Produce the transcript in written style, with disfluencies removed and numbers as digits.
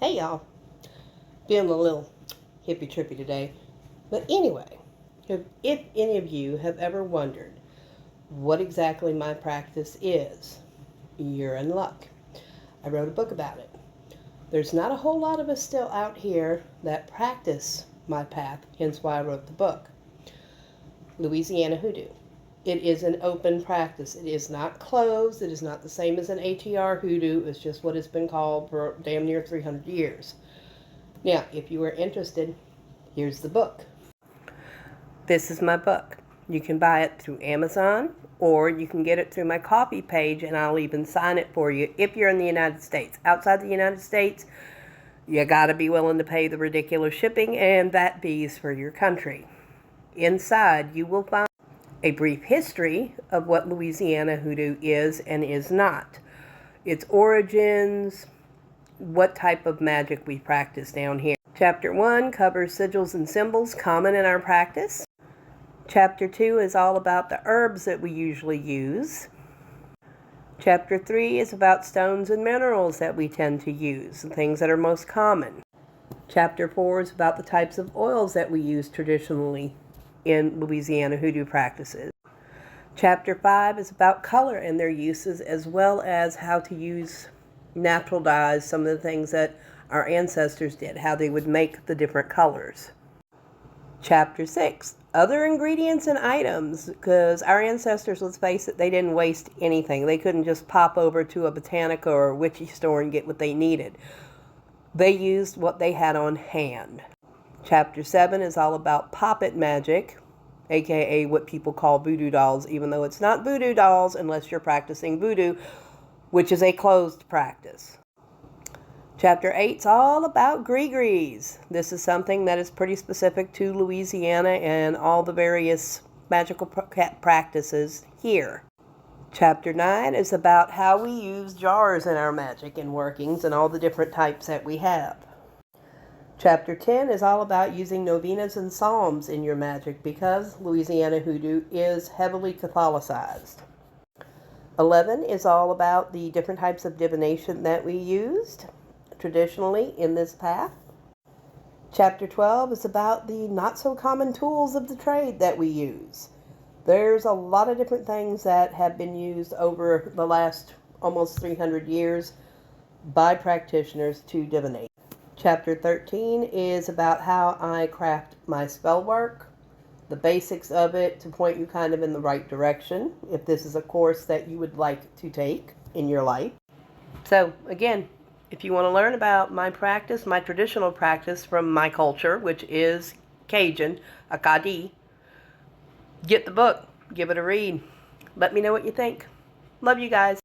Hey y'all, feeling a little hippy trippy today. But anyway, if any of you have ever wondered what exactly my practice is, you're in luck. I wrote a book about it. There's not a whole lot of us still out here that practice my path, hence why I wrote the book. Louisiana Hoodoo. It is an open practice. It is not closed. It is not the same as an ATR hoodoo. It's just what it's been called for damn near 300 years. Now, if you are interested, here's the book. This is my book. You can buy it through Amazon, or you can get it through my Ko-fi page, and I'll even sign it for you if you're in the United States. Outside the United States, you gotta be willing to pay the ridiculous shipping and VAT fees for your country. Inside, you will find a brief history of what Louisiana Hoodoo is and is not. Its origins, what type of magic we practice down here. Chapter 1 covers sigils and symbols common in our practice. Chapter 2 is all about the herbs that we usually use. Chapter 3 is about stones and minerals that we tend to use, the things that are most common. Chapter 4 is about the types of oils that we use traditionally in Louisiana Hoodoo practices. Chapter 5 is about color and their uses, as well as how to use natural dyes, some of the things that our ancestors did, how they would make the different colors. Chapter 6, other ingredients and items, because our ancestors, let's face it, they didn't waste anything. They couldn't just pop over to a botanica or a witchy store and get what they needed. They used what they had on hand. Chapter 7 is all about poppet magic, aka what people call voodoo dolls, even though it's not voodoo dolls unless you're practicing voodoo, which is a closed practice. Chapter 8 is all about gree-grees. This is something that is pretty specific to Louisiana and all the various magical practices here. Chapter 9 is about how we use jars in our magic and workings and all the different types that we have. Chapter 10 is all about using novenas and psalms in your magic because Louisiana Hoodoo is heavily Catholicized. 11 is all about the different types of divination that we used traditionally in this path. Chapter 12 is about the not so common tools of the trade that we use. There's a lot of different things that have been used over the last almost 300 years by practitioners to divinate. Chapter 13 is about how I craft my spell work, the basics of it to point you kind of in the right direction if this is a course that you would like to take in your life. So again, if you want to learn about my practice, my traditional practice from my culture, which is Cajun, Acadie, get the book, give it a read. Let me know what you think. Love you guys.